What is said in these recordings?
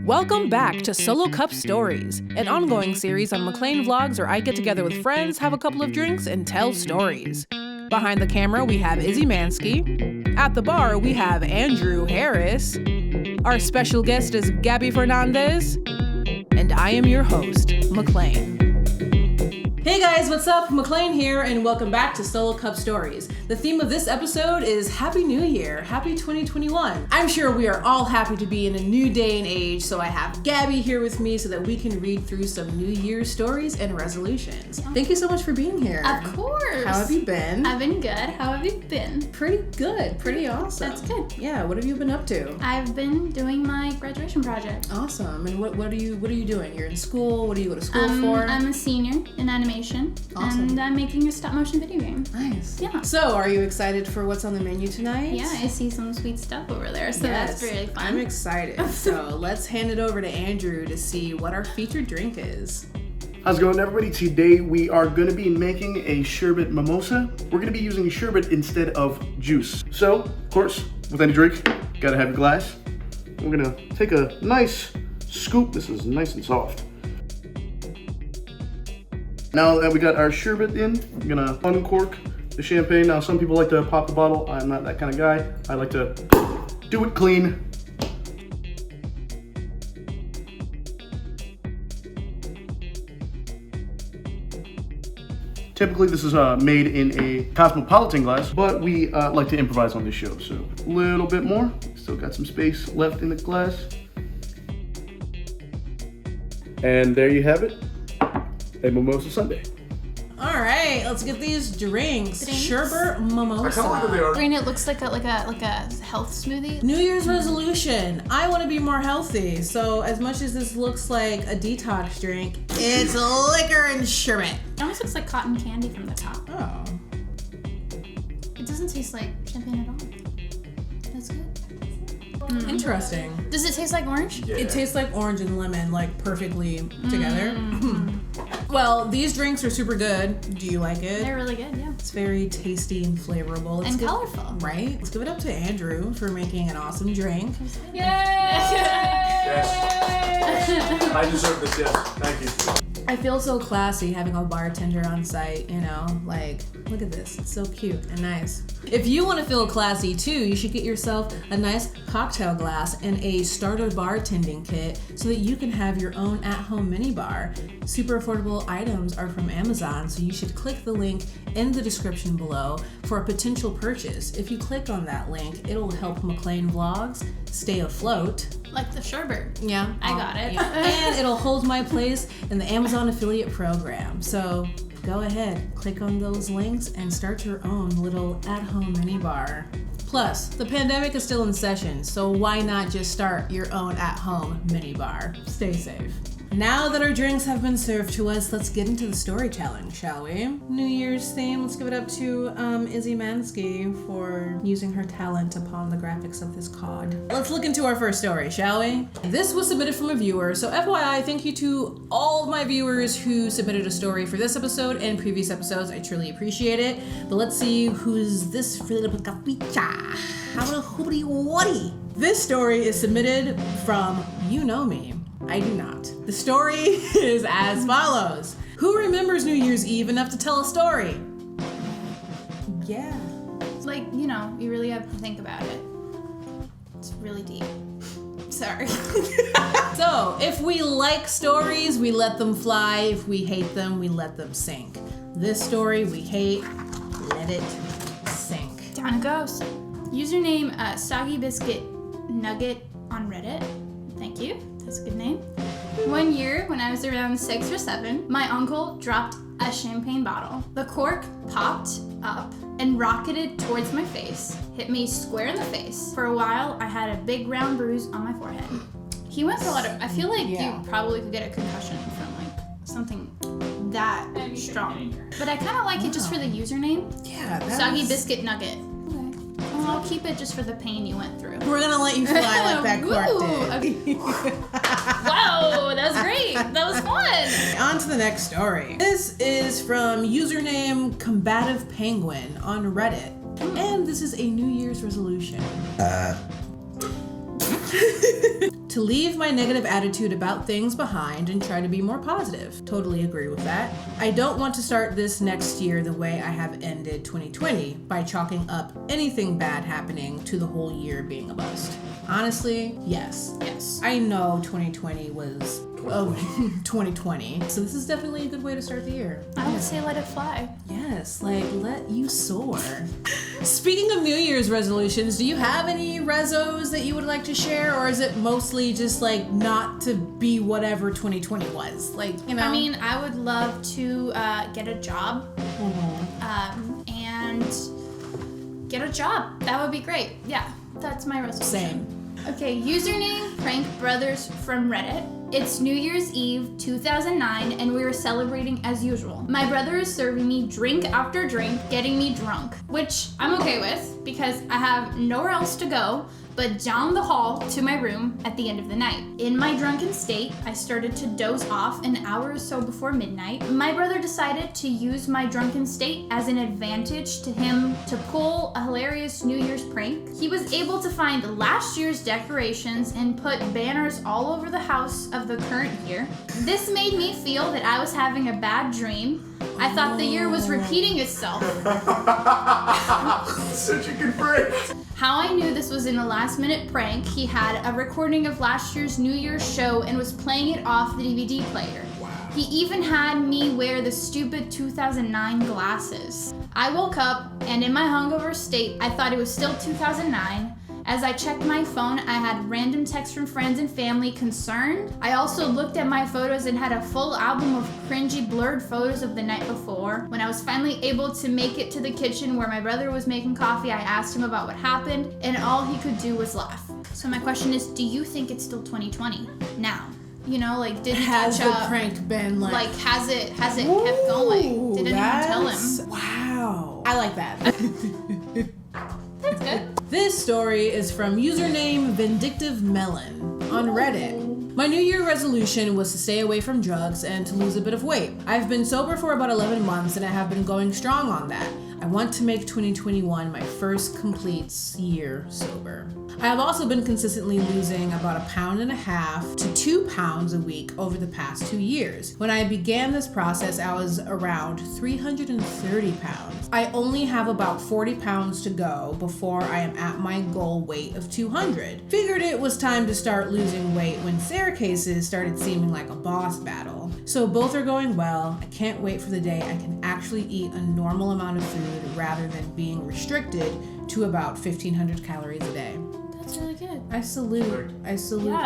Welcome back to Solo Cup Stories, an ongoing series on McClain vlogs where I get together with friends, have a couple of drinks, and tell stories. Behind the camera, we have Izzy Manske. At the bar, we have Andrew Harris. Our special guest is Gabi Fernandez. And I am your host, McClain. Hey guys, what's up? McClain here, and welcome back to Solo Cup Stories. The theme of this episode is Happy New Year, Happy 2021. I'm sure we are all happy to be in a new day and age, so I have Gabi here with me so that we can read through some New Year's stories and resolutions. Yeah. Thank you so much for being here. Of course. How have you been? I've been good. How have you been? Pretty good. Pretty awesome. That's good. Yeah, what have you been up to? I've been doing my graduation project. Awesome. And what are you doing? You're in school? What do you go to school for? I'm a senior in animation. Awesome. And I'm making a stop motion video game. Nice. Yeah. So, are you excited for what's on the menu tonight? Yeah, I see some sweet stuff over there, so yes, that's really fun. I'm excited. So, let's hand it over to Andrew to see what our featured drink is. How's it going, everybody? Today we are going to be making a sherbet mimosa. We're going to be using sherbet instead of juice. So, of course, with any drink, gotta have a glass. We're going to take a nice scoop. This is nice and soft. Now that we got our sherbet in, I'm going to uncork the champagne. Now, some people like to pop the bottle. I'm not that kind of guy. I like to do it clean. Typically, this is made in a cosmopolitan glass, but we like to improvise on this show. So a little bit more. Still got some space left in the glass. And there you have it, a mimosa sundae. All right, let's get these drinks. Sherbet mimosa. Green, it looks like a health smoothie. New Year's resolution. I want to be more healthy. So as much as this looks like a detox drink, it's liquor and sherbet. It almost looks like cotton candy from the top. Oh. It doesn't taste like champagne at all. That's good. Interesting. Does it taste like orange? Yeah. It tastes like orange and lemon, like perfectly together. Well, these drinks are super good. Do you like it? They're really good, yeah. It's very tasty and flavorful. And colorful. Right? Let's give it up to Andrew for making an awesome drink. Yay! Yes. I deserve this, yes. Thank you. I feel so classy having a bartender on site, you know? Like, look at this. It's so cute and nice. If you want to feel classy too, you should get yourself a nice cocktail glass and a starter bartending kit so that you can have your own at-home mini bar. Super affordable items are from Amazon, so you should click the link in the description below for a potential purchase. If you click on that link, it'll help McClain Vlogs stay afloat. Like the sherbet. Yeah. I got it. Yeah. And it'll hold my place in the Amazon affiliate program. So go ahead, click on those links and start your own little at-home mini bar. Plus, the pandemic is still in session, so why not just start your own at-home mini bar? Stay safe. Now that our drinks have been served to us, let's get into the storytelling, shall we? New Year's theme, let's give it up to Izzy Manske for using her talent upon the graphics of this cod. Let's look into our first story, shall we? This was submitted from a viewer, so FYI, thank you to all of my viewers who submitted a story for this episode and previous episodes. I truly appreciate it. But let's see who's this This story is submitted from You Know Me. I do not. The story is as follows. Who remembers New Year's Eve enough to tell a story? Yeah. Like, you know, you really have to think about it. It's really deep. Sorry. So, if we like stories, we let them fly. If we hate them, we let them sink. This story we hate, let it sink. Down it goes. Username Soggy Biscuit Nugget on Reddit. Thank you. That's a good name. One year, when I was around 6 or 7, my uncle dropped a champagne bottle. The cork popped up and rocketed towards my face, hit me square in the face. For a while, I had a big round bruise on my forehead. He went through a lot of, I feel like you probably could get a concussion from like something that strong. But I kind of like it just for the username. Yeah, Soggy Biscuit Nugget. I'll keep it just for the pain you went through. We're gonna let you fly like that cork did. Okay. Whoa, that was great. That was fun. On to the next story. This is from username Combative Penguin on Reddit. And this is a New Year's resolution. To leave my negative attitude about things behind and try to be more positive. Totally agree with that. I don't want to start this next year the way I have ended 2020 by chalking up anything bad happening to the whole year being a bust. Honestly, yes. Yes. I know 2020 was 2020. So this is definitely a good way to start the year. I would say let it fly. Yes, like let you soar. Speaking of New Year's resolutions, do you have any rezos that you would like to share, or is it mostly just like not to be whatever 2020 was? Like, you know? I mean, I would love to get a job and get a job. That would be great. Yeah, that's my resolution. Same. Okay, username Prank Brothers from Reddit. It's New Year's Eve 2009 and we were celebrating as usual. My brother is serving me drink after drink, getting me drunk, which I'm okay with because I have nowhere else to go but down the hall to my room at the end of the night. In my drunken state, I started to doze off an hour or so before midnight. My brother decided to use my drunken state as an advantage to him to pull a hilarious New Year's prank. He was able to find last year's decorations and put banners all over the house of the current year. This made me feel that I was having a bad dream. I thought the year was repeating itself. Such a good break. How I knew this was in a last-minute prank, he had a recording of last year's New Year's show and was playing it off the DVD player. Wow. He even had me wear the stupid 2009 glasses. I woke up, and in my hungover state, I thought it was still 2009. As I checked my phone, I had random texts from friends and family concerned. I also looked at my photos and had a full album of cringy blurred photos of the night before. When I was finally able to make it to the kitchen where my brother was making coffee, I asked him about what happened, and all he could do was laugh. So my question is, do you think it's still 2020 now? You know, like, did he Has catch the up? prank been like Has it kept going? Did anyone tell him? Wow. I like that. That's good. This story is from username Vindictive Melon on Reddit. My New Year resolution was to stay away from drugs and to lose a bit of weight. I've been sober for about 11 months and I have been going strong on that. I want to make 2021 my first complete year sober. I have also been consistently losing about 1.5 pounds to 2 pounds a week over the past 2 years. When I began this process, I was around 330 pounds. I only have about 40 pounds to go before I am at my goal weight of 200. Figured it was time to start losing weight when staircases started seeming like a boss battle. So both are going well. I can't wait for the day I can actually eat a normal amount of food rather than being restricted to about 1,500 calories a day. That's really good. I salute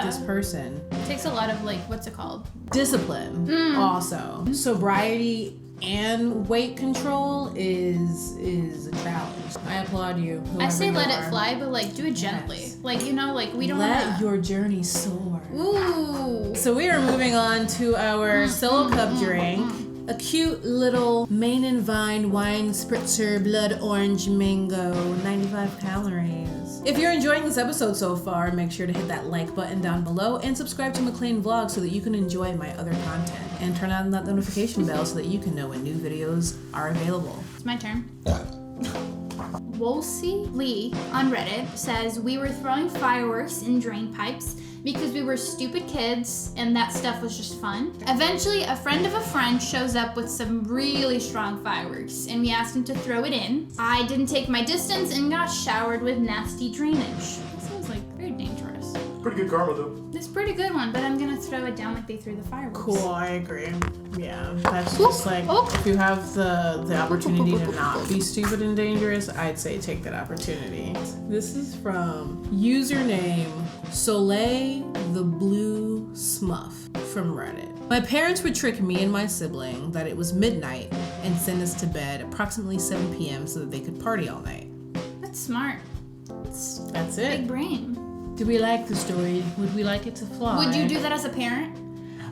this person. It takes a lot of, like, what's it called? Discipline also. Sobriety and weight control is a challenge. I applaud you. I say whoever let you it are. fly, but like do it gently. Yes. Like, you know, like we don't Let wanna... your journey soar. Ooh. So we are moving on to our solo cup drink. A cute little Main and Vine wine spritzer blood orange mango, 95 calories. If you're enjoying this episode so far, make sure to hit that like button down below and subscribe to McClain Vlog so that you can enjoy my other content. And turn on that notification bell so that you can know when new videos are available. It's my turn. Wolsey Lee on Reddit says, we were throwing fireworks in drain pipes because we were stupid kids and that stuff was just fun. Eventually, a friend of a friend shows up with some really strong fireworks and we asked him to throw it in. I didn't take my distance and got showered with nasty drainage. That sounds like very dangerous. Pretty good karma, though. It's a pretty good one, but I'm gonna throw it down like they threw the fireworks. Cool, I agree. Yeah, that's just like, if you have the opportunity to not be stupid and dangerous, I'd say take that opportunity. This is from username Soleil the Blue Smuff from Reddit. My parents would trick me and my sibling that it was midnight and send us to bed approximately 7 p.m. so that they could party all night. That's smart. That's it. Big brain. Do we like the story? Would we like it to fly? Would you do that as a parent?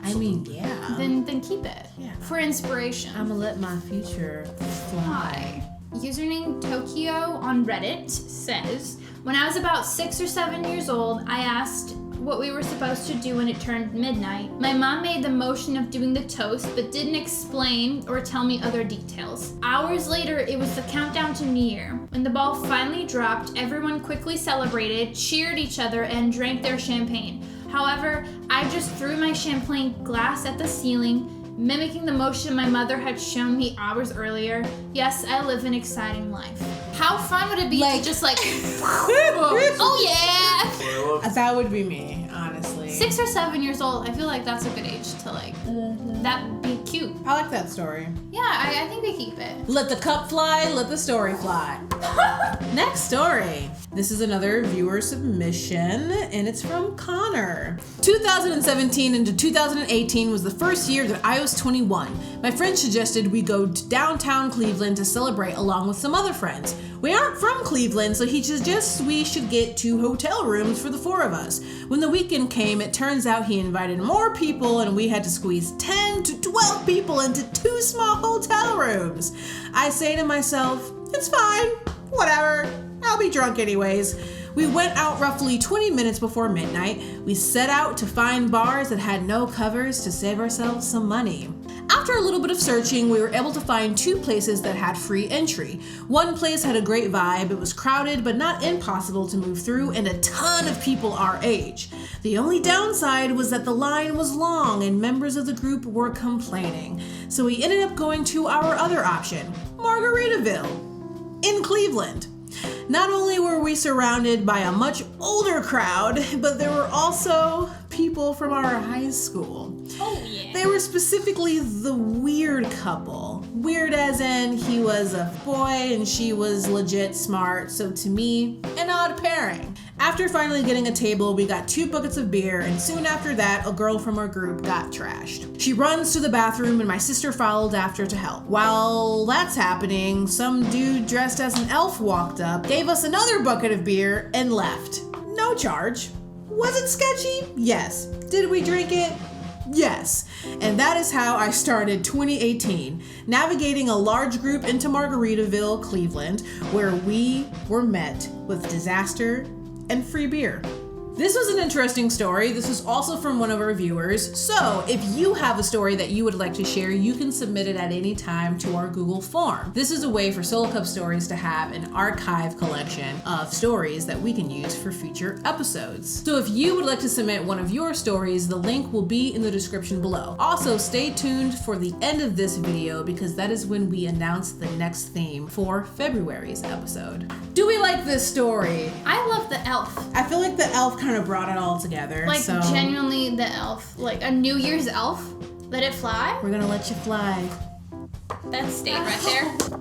I mean, yeah. Then keep it. Yeah. For inspiration. I'm gonna let my future fly. Username Tokyo on Reddit says, when I was about 6 or 7 years old, I asked what we were supposed to do when it turned midnight. My mom made the motion of doing the toast, but didn't explain or tell me other details. Hours later, it was the countdown to New Year. When the ball finally dropped, everyone quickly celebrated, cheered each other, and drank their champagne. However, I just threw my champagne glass at the ceiling, mimicking the motion my mother had shown me hours earlier. Yes, I live an exciting life. How fun would it be to just like, oh yeah! That would be me, honestly. 6 or 7 years old, I feel like that's a good age to like, that'd be cute. I like that story. Yeah, I think we keep it. Let the cup fly, let the story fly. Next story. This is another viewer submission, and it's from Connor. 2017 into 2018 was the first year that I was 21. My friend suggested we go to downtown Cleveland to celebrate along with some other friends. We aren't from Cleveland, so he suggests we should get 2 hotel rooms for the 4 of us. When the weekend came, it turns out he invited more people and we had to squeeze 10 to 12 people into 2 small hotel rooms. I say to myself, it's fine, whatever, I'll be drunk anyways. We went out roughly 20 minutes before midnight. We set out to find bars that had no covers to save ourselves some money. After a little bit of searching, we were able to find 2 places that had free entry. One place had a great vibe. It was crowded, but not impossible to move through, and a ton of people our age. The only downside was that the line was long and members of the group were complaining. So we ended up going to our other option, Margaritaville, in Cleveland. Not only were we surrounded by a much older crowd, but there were also people from our high school. Oh yeah. They were specifically the weird couple. Weird as in he was a boy and she was legit smart, so to me, an odd pairing. After finally getting a table, we got 2 buckets of beer, and soon after that, a girl from our group got trashed. She runs to the bathroom and my sister followed after to help. While that's happening, some dude dressed as an elf walked up, gave us another bucket of beer, and left. No charge. Was it sketchy? Yes. Did we drink it? Yes. And that is how I started 2018, navigating a large group into Margaritaville, Cleveland, where we were met with disaster and free beer. This was an interesting story. This was also from one of our viewers. So if you have a story that you would like to share, you can submit it at any time to our Google form. This is a way for Solo Cup Stories to have an archive collection of stories that we can use for future episodes. So if you would like to submit one of your stories, the link will be in the description below. Also, stay tuned for the end of this video because that is when we announce the next theme for February's episode. Do we like this story? I love the elf. I feel like the elf kind of brought it all together. Like so genuinely the elf. Like a New Year's elf. Let it fly. we're gonna let you fly. That's stayed right there.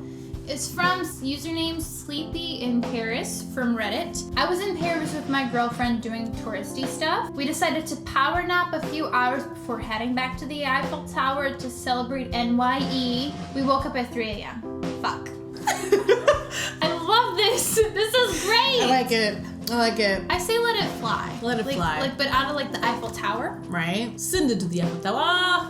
It's from username Sleepy in Paris from Reddit. I was in Paris with my girlfriend doing touristy stuff. We decided to power nap a few hours before heading back to the Eiffel Tower to celebrate NYE. We woke up at 3 a.m. Fuck. I love this. This is great. I like it. I like it. I say let it fly. Let it fly. Like, but out of like the Eiffel Tower. Right? Send it to the Eiffel Tower.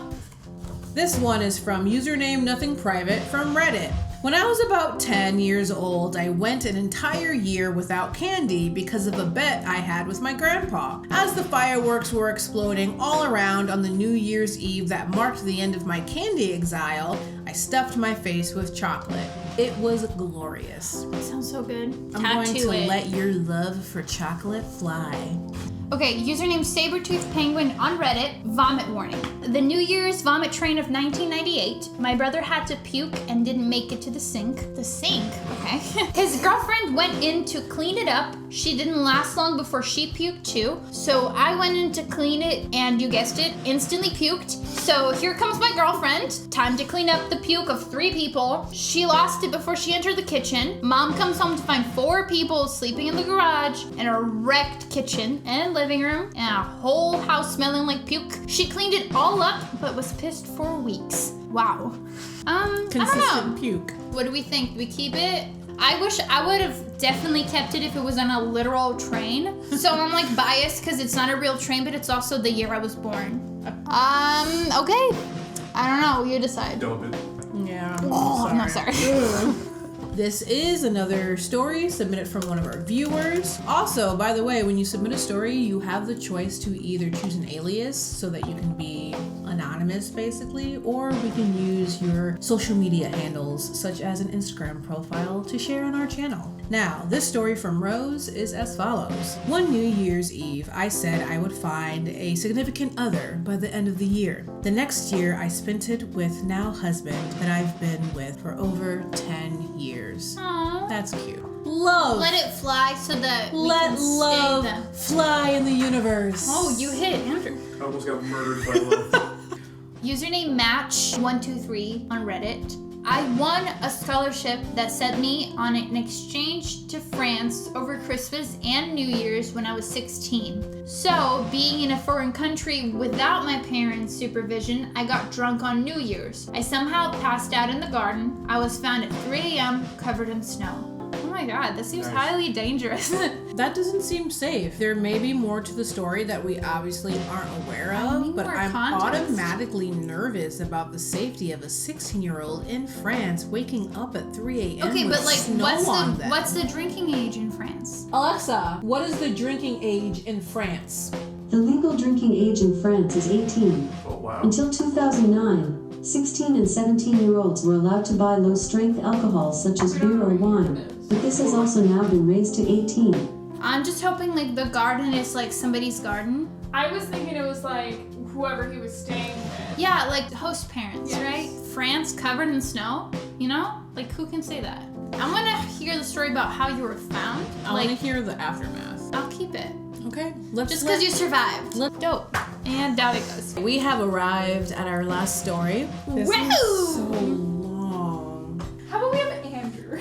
This one is from username Nothing Private from Reddit. When I was about 10 years old, I went an entire year without candy because of a bet I had with my grandpa. As the fireworks were exploding all around on the New Year's Eve that marked the end of my candy exile, I stuffed my face with chocolate. It was glorious. Sounds so good. I'm going to let your love for chocolate fly. Okay, username Sabretooth Penguin on Reddit, vomit warning. The New Year's vomit train of 1998, my brother had to puke and didn't make it to the sink. The sink? Okay. His girlfriend went in to clean it up. She didn't last long before she puked too. So I went in to clean it and you guessed it, instantly puked. So here comes my girlfriend. Time to clean up the puke of 3 people. She lost it before she entered the kitchen. Mom comes home to find 4 people sleeping in the garage and a wrecked kitchen and living room and a whole house smelling like puke. She cleaned it all up but was pissed for weeks. Wow. I don't know. Consistent puke. What do we think? Do we keep it? I wish I would have definitely kept it if it was on a literal train. So I'm like biased because it's not a real train, but it's also the year I was born. Okay. I don't know. You decide. Dump it. Yeah. Oh, I'm not sorry. This is another story submitted from one of our viewers. Also, by the way, when you submit a story, you have the choice to either choose an alias so that you can be anonymous basically, or we can use your social media handles such as an Instagram profile to share on our channel. Now, this story from Rose is as follows. One New Year's Eve, I said I would find a significant other by the end of the year. The next year, I spent it with now husband that I've been with for over 10 years. Aww. That's cute. Love. Let it fly so that we Let can love stay them. fly in the universe. Oh, you hit Andrew. I almost got murdered by love. Username match123 on Reddit. I won a scholarship that sent me on an exchange to France over Christmas and New Year's when I was 16. So, being in a foreign country without my parents' supervision, I got drunk on New Year's. I somehow passed out in the garden. I was found at 3 a.m. covered in snow. Oh my god, this seems highly dangerous. That doesn't seem safe. There may be more to the story that we obviously aren't aware of, but I'm automatically nervous about the safety of a 16-year-old in France waking up at 3 a.m. Okay, with but like, snow on them. what's the drinking age in France? Alexa, what is the drinking age in France? The legal drinking age in France is 18. Oh, wow. Until 2009, 16 and 17-year-olds were allowed to buy low-strength alcohol such as beer or wine, but this has also now been raised to 18. I'm just hoping like the garden is like somebody's garden. I was thinking it was like whoever he was staying with. Yeah, like host parents, Yes. right? France covered in snow, you know? Like who can say that? I want to hear the story about how you were found. I want to Like, hear the aftermath. I'll keep it. Okay, let's Just because you survived. Dope. And down it goes. We have arrived at our last story. This Woo! is so long. How about we have Andrew?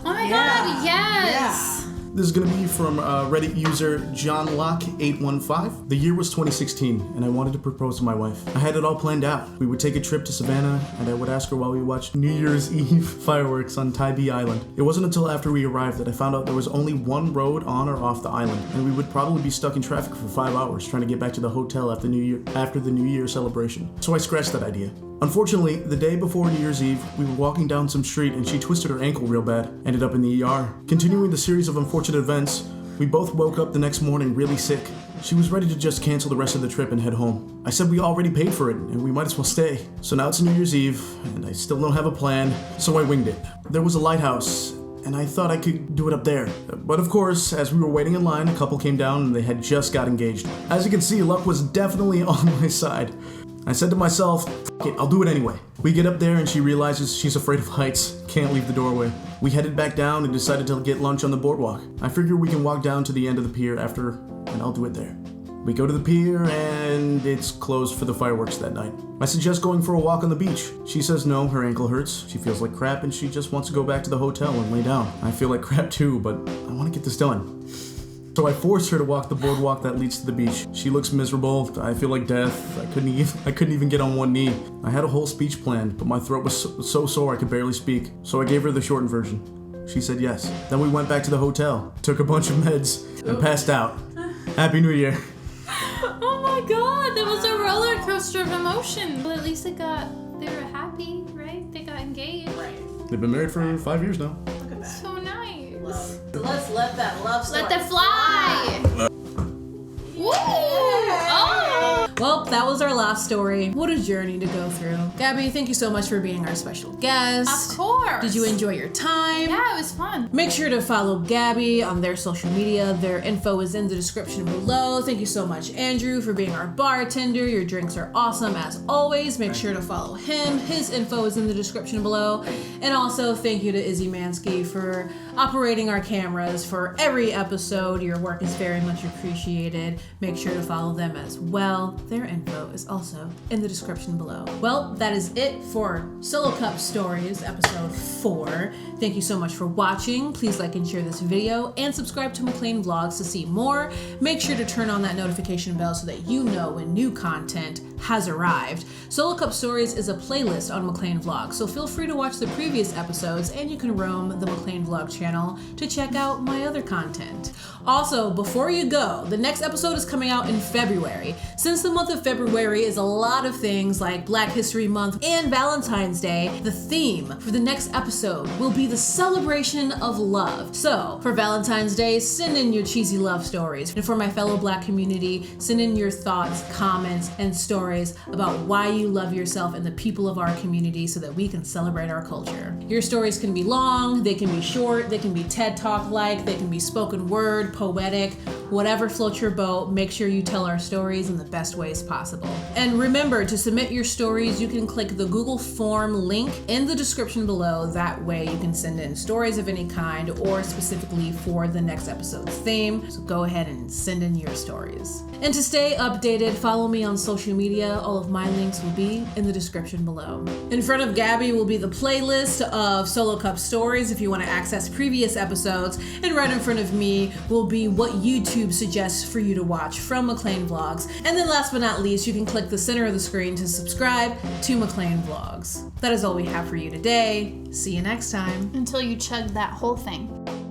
Oh my god, yes. This is going to be from Reddit user JohnLock815. The year was 2016, and I wanted to propose to my wife. I had it all planned out. We would take a trip to Savannah, and I would ask her while we watched New Year's Eve fireworks on Tybee Island. It wasn't until after we arrived that I found out there was only one road on or off the island, and we would probably be stuck in traffic for 5 hours trying to get back to the hotel after the New Year celebration. So I scratched that idea. Unfortunately, the day before New Year's Eve, we were walking down some street and she twisted her ankle real bad, ended up in the ER. Continuing the series of unfortunate events, we both woke up the next morning really sick. She was ready to just cancel the rest of the trip and head home. I said we already paid for it and we might as well stay. So now it's New Year's Eve and I still don't have a plan, so I winged it. There was a lighthouse and I thought I could do it up there. But of course, as we were waiting in line, a couple came down and they had just got engaged. As you can see, luck was definitely on my side. I said to myself, "F it, I'll do it anyway." We get up there and she realizes she's afraid of heights, can't leave the doorway. We headed back down and decided to get lunch on the boardwalk. I figure we can walk down to the end of the pier after, and I'll do it there. We go to the pier and it's closed for the fireworks that night. I suggest going for a walk on the beach. She says no, her ankle hurts, she feels like crap, and she just wants to go back to the hotel and lay down. I feel like crap too, but I want to get this done. So I forced her to walk the boardwalk that leads to the beach. She looks miserable. I feel like death. I couldn't even get on one knee. I had a whole speech planned, but my throat was so sore I could barely speak. So I gave her the shortened version. She said yes. Then we went back to the hotel, took a bunch of meds, and passed out. Happy New Year. Oh my god, that was a roller coaster of emotion. But at least they were happy, right? They got engaged. Right. They've been married for 5 years now. Look at that. So nice. Love. Let's let that love story Let them fly. Woo! Oh! Well, that was our last story. What a journey to go through. Gabi, thank you so much for being our special guest. Of course. Did you enjoy your time? Yeah, it was fun. Make sure to follow Gabi on their social media. Their info is in the description below. Thank you so much, Andrew, for being our bartender. Your drinks are awesome as always. Make sure to follow him. His info is in the description below. And also thank you to Izzy Manske for operating our cameras for every episode. Your work is very much appreciated. Make sure to follow them as well. Their info is also in the description below. Well, that is it for Solo Cup Stories, episode 4. Thank you so much for watching. Please like and share this video and subscribe to McClain Vlogs to see more. Make sure to turn on that notification bell so that you know when new content has arrived. Solo Cup Stories is a playlist on McClain Vlog, so feel free to watch the previous episodes, and you can roam the McClain Vlog channel to check out my other content. Also, before you go, the next episode is coming out in February. Since the month of February is a lot of things like Black History Month and Valentine's Day, the theme for the next episode will be the celebration of love. So, for Valentine's Day, send in your cheesy love stories. And for my fellow Black community, send in your thoughts, comments, and stories about why you love yourself and the people of our community so that we can celebrate our culture. Your stories can be long, they can be short, they can be TED Talk-like, they can be spoken word, poetic, whatever floats your boat. Make sure you tell our stories in the best ways possible. And remember, to submit your stories, you can click the Google form link in the description below. That way you can send in stories of any kind or specifically for the next episode's theme. So go ahead and send in your stories. And to stay updated, follow me on social media. All of my links will be in the description below. In front of Gabi will be the playlist of Solo Cup Stories if you want to access previous episodes, and right in front of me will be what YouTube suggests for you to watch from McClain Vlogs. And then last but not least, you can click the center of the screen to subscribe to McClain Vlogs. That is all we have for you today. See you next time. Until you chug that whole thing.